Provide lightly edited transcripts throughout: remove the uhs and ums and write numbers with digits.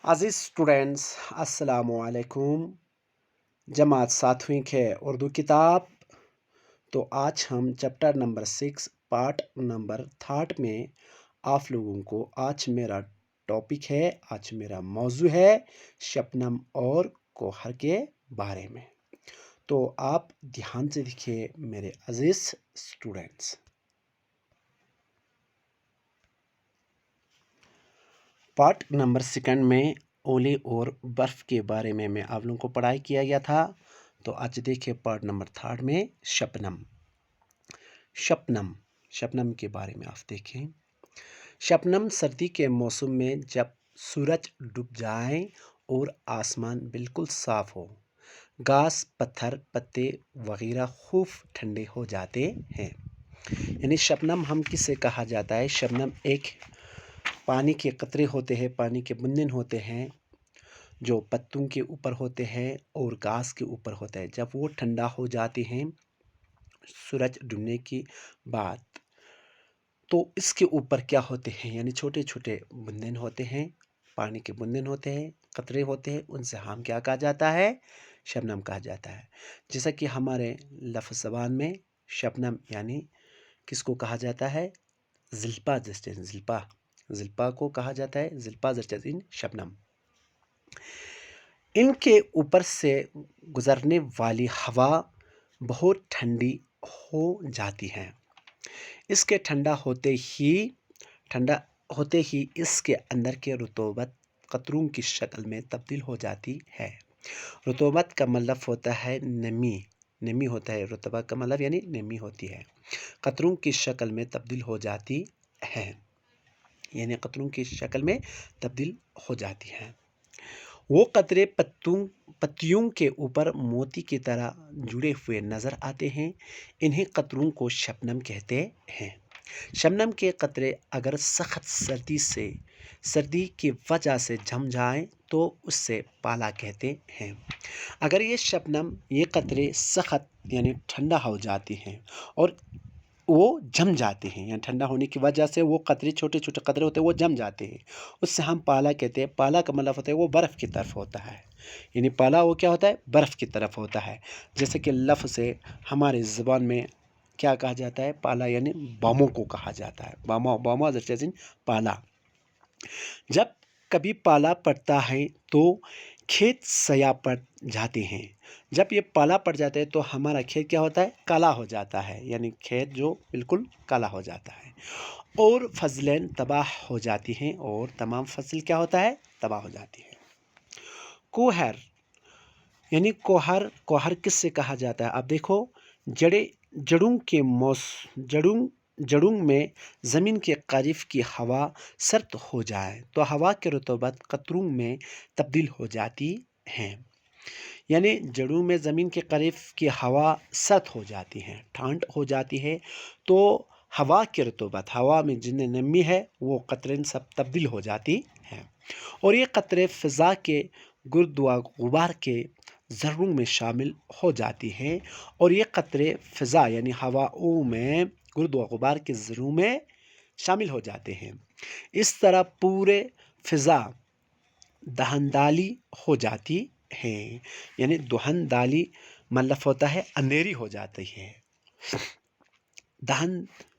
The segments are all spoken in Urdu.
عزیز اسٹوڈینٹس السلام علیکم۔ جماعت ساتویں ہے اردو کتاب۔ تو آج ہم چیپٹر نمبر 6 پارٹ نمبر 3 میں آپ لوگوں کو آج میرا ٹاپک ہے، آج میرا موضوع ہے شبنم اور کوثر کے بارے میں۔ تو آپ دھیان سے دیکھیے میرے عزیز اسٹوڈینٹس۔ پارٹ نمبر 2 میں اولے اور برف کے بارے میں آپ لوگوں کو پڑھائی کیا گیا تھا۔ تو آج دیکھیں پارٹ نمبر 3 میں شبنم کے بارے میں آپ دیکھیں۔ شبنم سردی کے موسم میں جب سورج ڈوب جائے اور آسمان بالکل صاف ہو، گھاس، پتھر، پتے وغیرہ خوب ٹھنڈے ہو جاتے ہیں۔ یعنی شبنم ہم کسے کہا جاتا ہے؟ شبنم ایک پانی کے قطرے ہوتے ہیں، پانی کے بندن ہوتے ہیں جو پتوں کے اوپر ہوتے ہیں اور گھاس کے اوپر ہوتے ہیں۔ جب وہ ٹھنڈا ہو جاتے ہیں سورج ڈوبنے کے بعد، تو اس کے اوپر کیا ہوتے ہیں؟ یعنی چھوٹے چھوٹے بندن ہوتے ہیں، پانی کے بندن ہوتے ہیں، قطرے ہوتے ہیں، ان سے ہم کیا کہا جاتا ہے؟ شبنم کہا جاتا ہے۔ جیسا کہ ہمارے لفظ زبان میں شبنم یعنی کس کو کہا جاتا ہے؟ زلپا کو کہا جاتا ہے، زلپا زرچزین شبنم۔ ان کے اوپر سے گزرنے والی ہوا بہت ٹھنڈی ہو جاتی ہے۔ اس کے ٹھنڈا ہوتے ہی اس کے اندر کے رطوبت قطروں کی شکل میں تبدیل ہو جاتی ہے۔ رطوبت کا مطلب ہوتا ہے نمی ہوتا ہے، رطوبت کا مطلب یعنی نمی ہوتی ہے، قطروں کی شکل میں تبدیل ہو جاتی ہے، یعنی قطروں کی شکل میں تبدیل ہو جاتی ہے۔ وہ قطرے پتیوں کے اوپر موتی کی طرح جڑے ہوئے نظر آتے ہیں، انہیں قطروں کو شبنم کہتے ہیں۔ شبنم کے قطرے اگر سخت سردی کی وجہ سے جم جائیں تو اس سے پالا کہتے ہیں۔ اگر یہ قطرے سخت یعنی ٹھنڈا ہو جاتے ہیں اور وہ جم جاتے ہیں، یعنی ٹھنڈا ہونے کی وجہ سے وہ قطرے چھوٹے چھوٹے قطرے ہوتے ہیں، وہ جم جاتے ہیں، اس سے ہم پالا کہتے ہیں۔ پالا کا مطلب ہوتا ہے وہ برف کی طرف ہوتا ہے، یعنی پالا وہ کیا ہوتا ہے؟ برف کی طرف ہوتا ہے۔ جیسے کہ لفظ سے ہمارے زبان میں کیا کہا جاتا ہے؟ پالا یعنی باموں کو کہا جاتا ہے، باما زرچزین پالا۔ جب کبھی پالا پڑتا ہے تو کھیت سیاہ پڑ جاتے ہیں۔ جب یہ پالا پڑ جاتا ہے تو ہمارا کھیت کیا ہوتا ہے؟ کالا ہو جاتا ہے، یعنی کھیت جو بالکل کالا ہو جاتا ہے، اور فصلیں تباہ ہو جاتی ہیں، اور تمام فصل کیا ہوتا ہے؟ تباہ ہو جاتی ہے۔ کوثر یعنی کوثر کس سے کہا جاتا ہے؟ اب دیکھو، جڑوں میں زمین کے قریب کی ہوا سرد ہو جائے تو ہوا کی رطوبت قطروں میں تبدیل ہو جاتی ہے۔ یعنی جڑوں میں زمین کے قریب کی ہوا سرد ہو جاتی ہے، ٹھنڈ ہو جاتی ہے، تو ہوا کی رطوبت، ہوا میں جتنی نمی ہے وہ قطرے سب تبدیل ہو جاتی ہے، اور یہ قطرے فضا کے گرد و غبار کے ذروں میں شامل ہو جاتی ہیں، اور یہ قطرے فضا یعنی ہواؤں میں گرد و غبار کے ذروں میں شامل ہو جاتے ہیں۔ اس طرح پورے فضا دھندلی ہو جاتی ہے، یعنی دھندلی مطلب ہوتا ہے اندھیری ہو جاتی ہے، دھندلی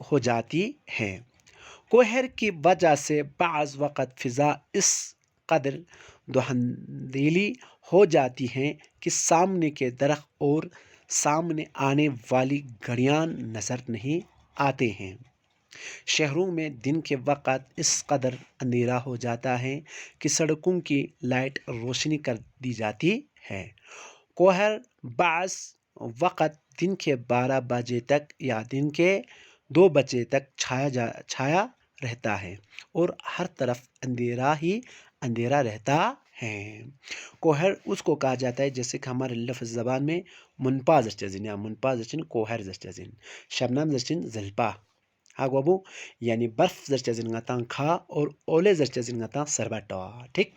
ہو جاتی ہے۔ کوثر کی وجہ سے بعض وقت فضا اس قدر دھندلی ہو جاتی ہے کہ سامنے کے درخت اور سامنے آنے والی گھڑیاں نظر نہیں آتے ہیں۔ شہروں میں دن کے وقت اس قدر اندھیرا ہو جاتا ہے کہ سڑکوں کی لائٹ روشن کر دی جاتی ہے۔ کوثر بعض وقت دن کے 12 بجے تک یا دن کے 2 بجے تک چھایا رہتا ہے اور ہر طرف اندھیرا ہی اندھیرا رہتا ہے۔ کوثر اس کو کہا جاتا ہے جیسے کہ ہمارے لفظ زبان میں منپا زرچزین یا منپا زرچین کوثر زرچزین شبنم زرچین زلپا ہاگوابو، یعنی برف زرچزین غتان کھا اور اولے زرچزین غتان سربٹا۔ ٹھیک،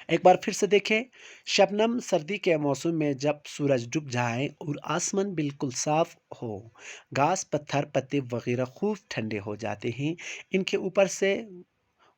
ایک بار پھر سے دیکھیں۔ شبنم سردی کے موسم میں جب سورج ڈوب جائے اور آسمان بالکل صاف ہو، گھاس، پتھر، پتے وغیرہ خوب ٹھنڈے ہو جاتے ہیں، ان کے اوپر سے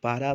12